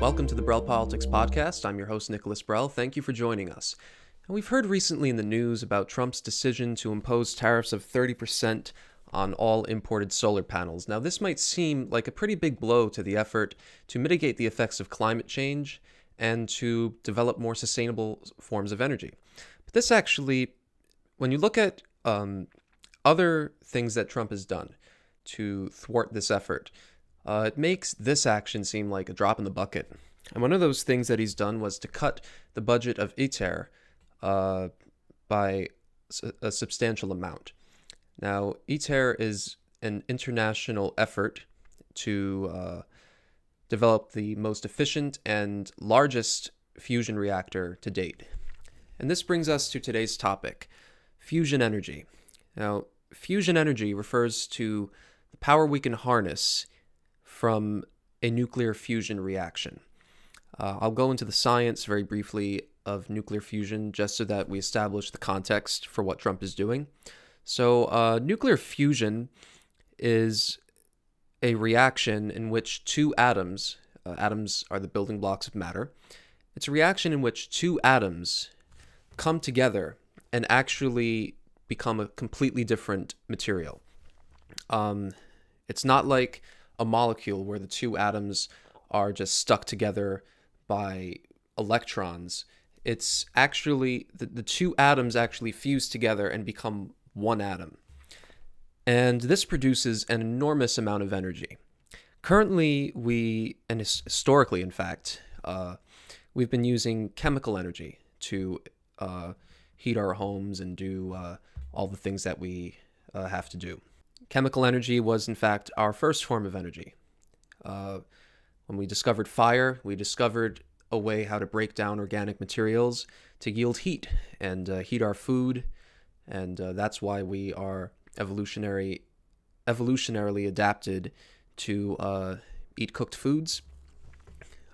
Welcome to the Brehl Politics Podcast. I'm your host, Nicholas Brehl. Thank you for joining us. And we've heard recently in the news about Trump's decision to impose tariffs of 30% on all imported solar panels. Now, this might seem like a pretty big blow to the effort to mitigate the effects of climate change and to develop more sustainable forms of energy. But this actually, when you look at other things that Trump has done to thwart this effort, it makes this action seem like a drop in the bucket. And one of those things that he's done was to cut the budget of ITER by a substantial amount. Now, ITER is an international effort to develop the most efficient and largest fusion reactor to date. And this brings us to today's topic, fusion energy. Now, fusion energy refers to the power we can harness from a nuclear fusion reaction. I'll go into the science very briefly of nuclear fusion just so that we establish the context for what Trump is doing. So nuclear fusion is a reaction in which two atoms, atoms are the building blocks of matter, it's a reaction in which two atoms come together and actually become a completely different material. It's not like a molecule where the two atoms are just stuck together by electrons. It's actually, the two atoms actually fuse together and become one atom. And this produces an enormous amount of energy. Currently, and historically in fact, we've been using chemical energy to heat our homes and do all the things that we have to do. Chemical energy was, in fact, our first form of energy. When we discovered fire, we discovered a way how to break down organic materials to yield heat and heat our food, and that's why we are evolutionarily adapted to eat cooked foods.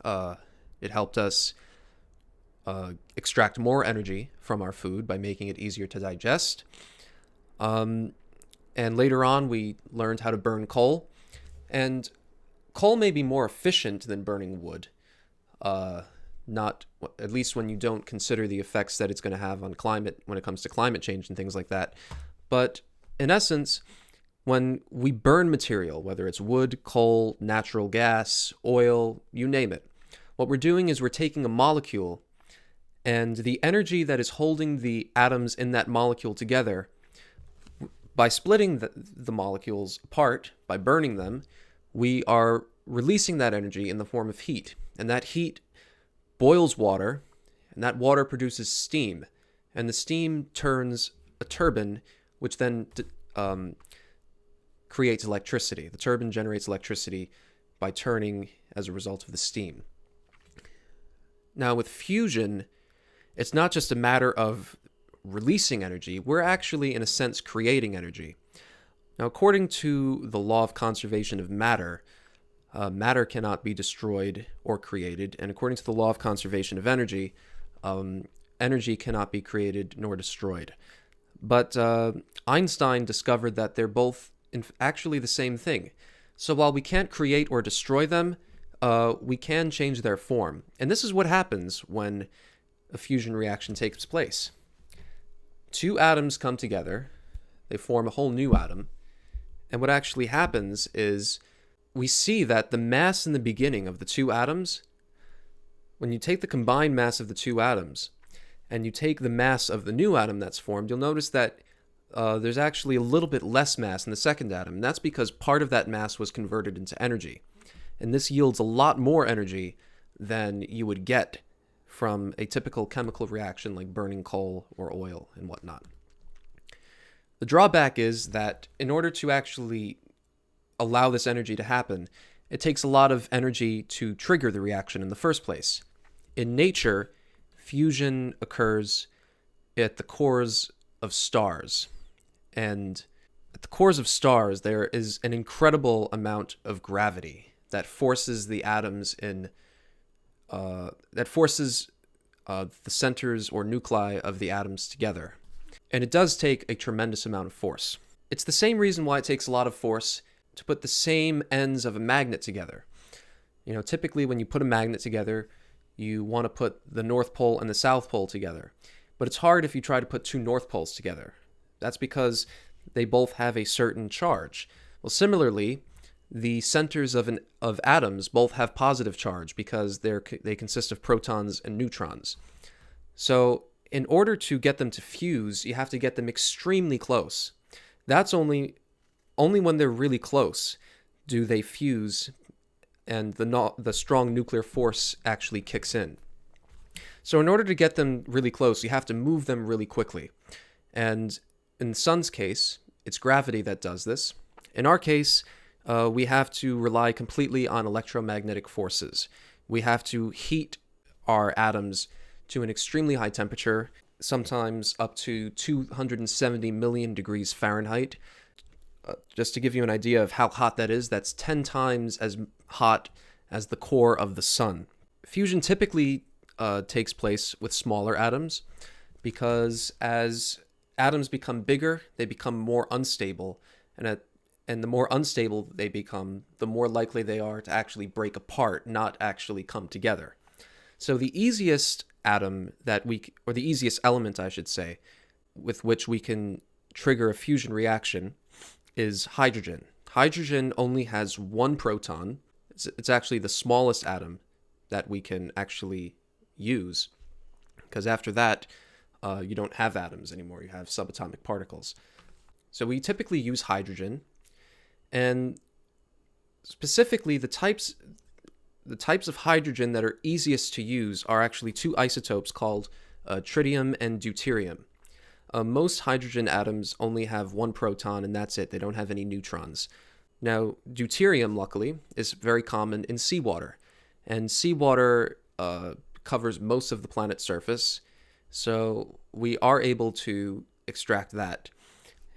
It helped us extract more energy from our food by making it easier to digest. And later on, we learned how to burn coal. And coal may be more efficient than burning wood, not at least when you don't consider the effects that it's going to have on climate when it comes to climate change and things like that. But in essence, when we burn material, whether it's wood, coal, natural gas, oil, you name it, what we're doing is we're taking a molecule and the energy that is holding the atoms in that molecule together, by splitting the molecules apart, by burning them, we are releasing that energy in the form of heat. And that heat boils water, and that water produces steam. And the steam turns a turbine, which then creates electricity. The turbine generates electricity by turning as a result of the steam. Now, with fusion, it's not just a matter of releasing energy, we're actually, in a sense, creating energy. Now, according to the law of conservation of matter, matter cannot be destroyed or created, and according to the law of conservation of energy, energy cannot be created nor destroyed. But Einstein discovered that they're both actually the same thing. So while we can't create or destroy them, we can change their form. And this is what happens when a fusion reaction takes place. Two atoms come together, they form a whole new atom, and what actually happens is we see that the mass in the beginning of the two atoms, when you take the combined mass of the two atoms and you take the mass of the new atom that's formed, you'll notice that there's actually a little bit less mass in the second atom, and that's because part of that mass was converted into energy. And this yields a lot more energy than you would get from a typical chemical reaction like burning coal or oil and whatnot. The drawback is that in order to actually allow this energy to happen, it takes a lot of energy to trigger the reaction in the first place. In nature, fusion occurs at the cores of stars. And at the cores of stars, there is an incredible amount of gravity that forces the atoms in that forces the centers or nuclei of the atoms together. And it does take a tremendous amount of force. It's the same reason why it takes a lot of force to put the same ends of a magnet together. Typically when you put a magnet together, you want to put the North Pole and the South Pole together. But it's hard if you try to put two North Poles together. That's because they both have a certain charge. Well, similarly, the centers of atoms both have positive charge because they consist of protons and neutrons. So in order to get them to fuse, you have to get them extremely close. That's only when they're really close do they fuse, and the strong nuclear force actually kicks in. So in order to get them really close, you have to move them really quickly. And in the sun's case, it's gravity that does this. In our case, we have to rely completely on electromagnetic forces. We have to heat our atoms to an extremely high temperature, sometimes up to 270 million degrees Fahrenheit. Just to give you an idea of how hot that is, that's 10 times as hot as the core of the sun. Fusion typically takes place with smaller atoms because as atoms become bigger, they become more unstable, and the more unstable they become, the more likely they are to actually break apart, not actually come together. So the easiest atom or the easiest element, I should say, with which we can trigger a fusion reaction is hydrogen. Hydrogen only has one proton. It's actually the smallest atom that we can actually use, because after that, you don't have atoms anymore. You have subatomic particles. So we typically use hydrogen, and specifically the types of hydrogen that are easiest to use are actually two isotopes called tritium and deuterium. Most hydrogen atoms only have one proton, and that's it. They don't have any neutrons. Now, deuterium, luckily, is very common in seawater, and seawater covers most of the planet's surface, so we are able to extract that.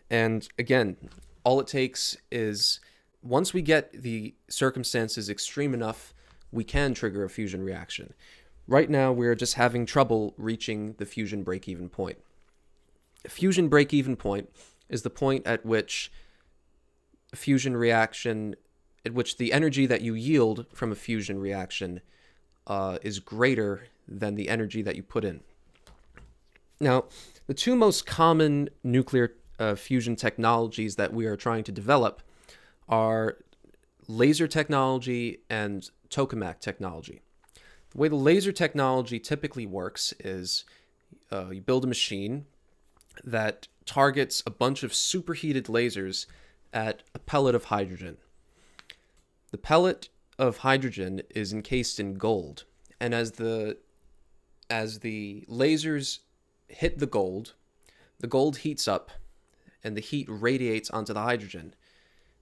And again, all it takes is, once we get the circumstances extreme enough, we can trigger a fusion reaction. Right now, we're just having trouble reaching the fusion break-even point. A fusion break-even point is the point at which the energy that you yield from a fusion reaction is greater than the energy that you put in. Now, the two most common nuclear fusion technologies that we are trying to develop are laser technology and Tokamak technology. The way the laser technology typically works is you build a machine that targets a bunch of superheated lasers at a pellet of hydrogen. The pellet of hydrogen is encased in gold, and as the lasers hit the gold heats up, and the heat radiates onto the hydrogen,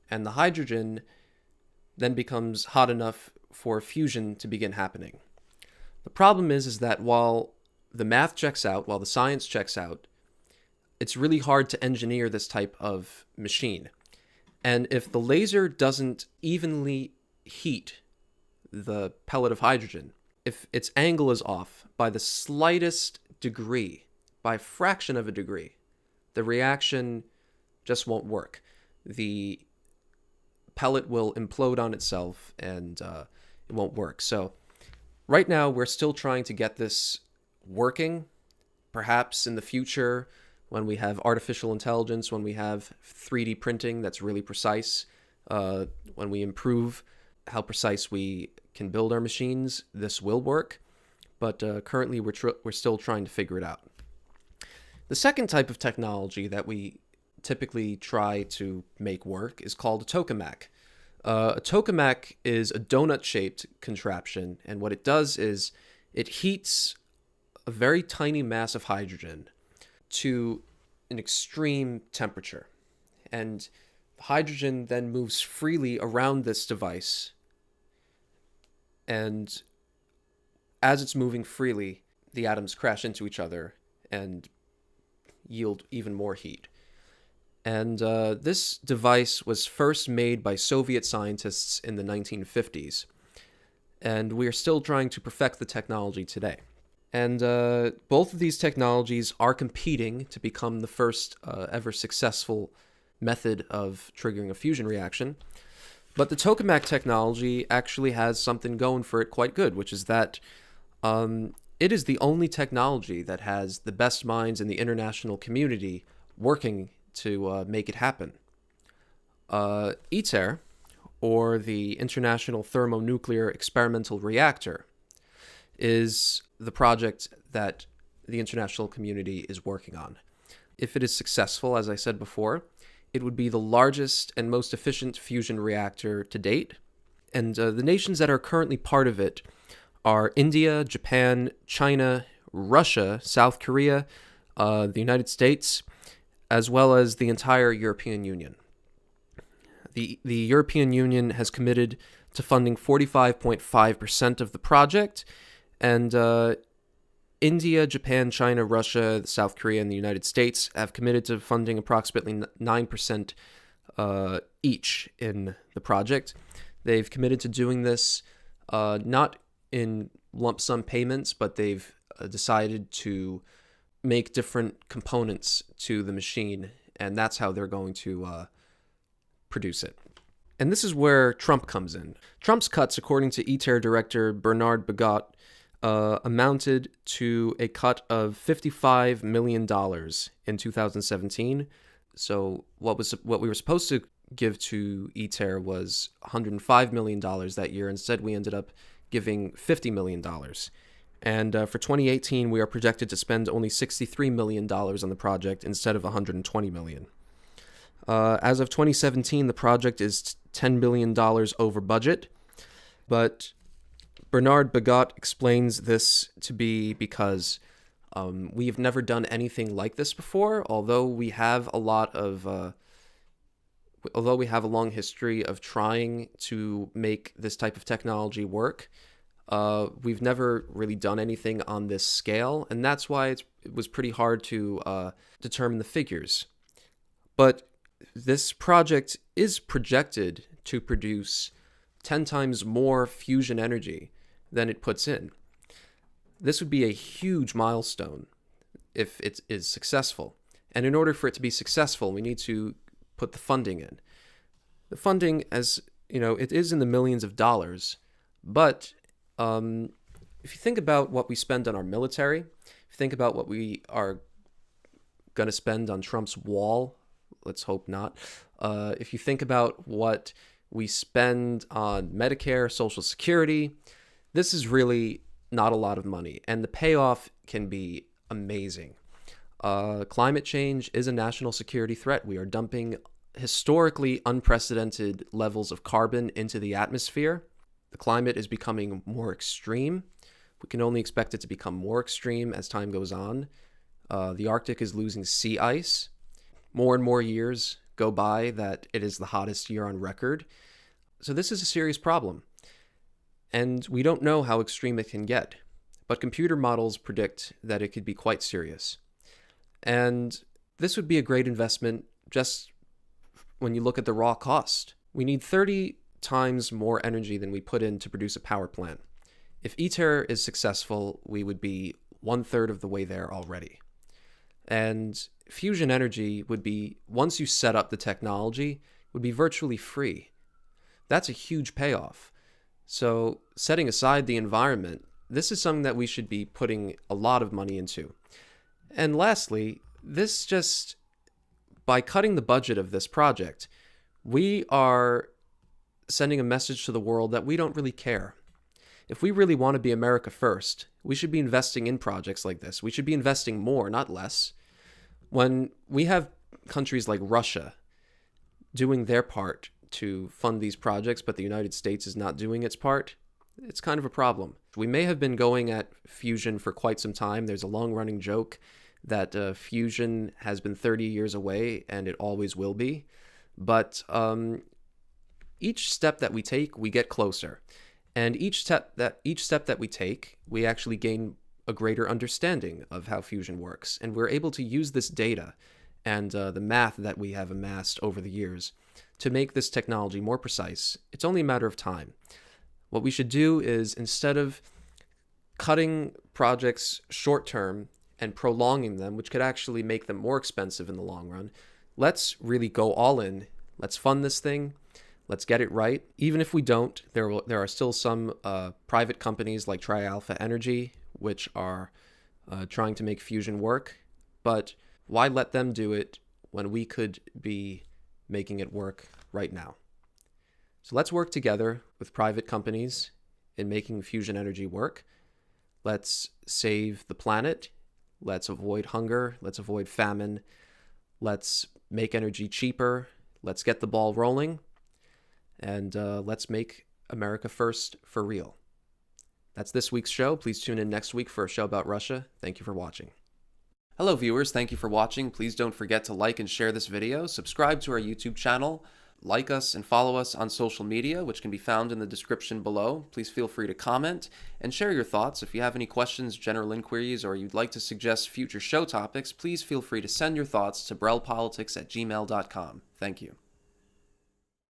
and the hydrogen then becomes hot enough for fusion to begin happening. The problem is that while the math checks out, while the science checks out, it's really hard to engineer this type of machine. And if the laser doesn't evenly heat the pellet of hydrogen, if its angle is off by the slightest degree, by a fraction of a degree, the reaction just won't work. The pellet will implode on itself, and it won't work. So right now, we're still trying to get this working. Perhaps in the future, when we have artificial intelligence, when we have 3D printing that's really precise, when we improve how precise we can build our machines, this will work. But currently, we're still trying to figure it out. The second type of technology that we typically try to make work is called a tokamak. A tokamak is a donut-shaped contraption, and what it does is it heats a very tiny mass of hydrogen to an extreme temperature. And hydrogen then moves freely around this device. And as it's moving freely, the atoms crash into each other and yield even more heat. And this device was first made by Soviet scientists in the 1950s. And we are still trying to perfect the technology today. And both of these technologies are competing to become the first ever successful method of triggering a fusion reaction. But the tokamak technology actually has something going for it quite good, which is that it is the only technology that has the best minds in the international community working to make it happen. ITER, or the International Thermonuclear Experimental Reactor, is the project that the international community is working on. If it is successful, as I said before, it would be the largest and most efficient fusion reactor to date. And the nations that are currently part of it are India, Japan, China, Russia, South Korea, the United States, as well as the entire European Union. The European Union has committed to funding 45.5% of the project, and India, Japan, China, Russia, South Korea, and the United States have committed to funding approximately 9% each in the project. They've committed to doing this not in lump sum payments, but they've decided to make different components to the machine, and that's how they're going to produce it. And this is where Trump comes in. Trump's cuts, according to ITER director Bernard Bagot, amounted to a cut of $55 million in 2017. So what we were supposed to give to ITER was $105 million that year. Instead, we ended up giving $50 million. And for 2018, we are projected to spend only $63 million on the project instead of $120 million. As of 2017, the project is $10 billion over budget, but Bernard Bagot explains this to be because we have never done anything like this before, although we have a long history of trying to make this type of technology work. We've never really done anything on this scale, and that's why it was pretty hard to determine the figures. But this project is projected to produce 10 times more fusion energy than it puts in. This would be a huge milestone if it is successful. And in order for it to be successful, we need to put the funding in. The funding, as you know, it is in the millions of dollars, but if you think about what we spend on our military, if you think about what we are going to spend on Trump's wall, let's hope not. If you think about what we spend on Medicare, Social Security, this is really not a lot of money, and the payoff can be amazing. Climate change is a national security threat. We are dumping historically unprecedented levels of carbon into the atmosphere. The climate is becoming more extreme. We can only expect it to become more extreme as time goes on. The Arctic is losing sea ice. More and more years go by that it is the hottest year on record. So this is a serious problem. And we don't know how extreme it can get, but computer models predict that it could be quite serious. And this would be a great investment just when you look at the raw cost. We need 30 times more energy than we put in to produce a power plant. If ITER is successful, we would be 1/3 of the way there already. And fusion energy would be, once you set up the technology, would be virtually free. That's a huge payoff. So setting aside the environment, this is something that we should be putting a lot of money into. And lastly, by cutting the budget of this project, we are sending a message to the world that we don't really care. If we really want to be America first, we should be investing in projects like this. We should be investing more, not less. When we have countries like Russia doing their part to fund these projects, but the United States is not doing its part, it's kind of a problem. We may have been going at fusion for quite some time. There's a long-running joke that fusion has been 30 years away, and it always will be. But each step that we take, we get closer. And each step that we take, we actually gain a greater understanding of how fusion works. And we're able to use this data and the math that we have amassed over the years to make this technology more precise. It's only a matter of time. What we should do is, instead of cutting projects short term and prolonging them, which could actually make them more expensive in the long run, let's really go all in. Let's fund this thing. Let's get it right. Even if we don't, there are still some private companies like Tri-Alpha Energy, which are trying to make fusion work. But why let them do it when we could be making it work right now? So let's work together with private companies in making fusion energy work. Let's save the planet. Let's avoid hunger. Let's avoid famine. Let's make energy cheaper. Let's get the ball rolling. And let's make America first for real. That's this week's show. Please tune in next week for a show about Russia. Thank you for watching. Hello viewers, thank you for watching. Please don't forget to like and share this video. Subscribe to our YouTube channel. Like us and follow us on social media, which can be found in the description below. Please feel free to comment and share your thoughts. If you have any questions, general inquiries, or you'd like to suggest future show topics, please feel free to send your thoughts to brehlpolitics@gmail.com. Thank you.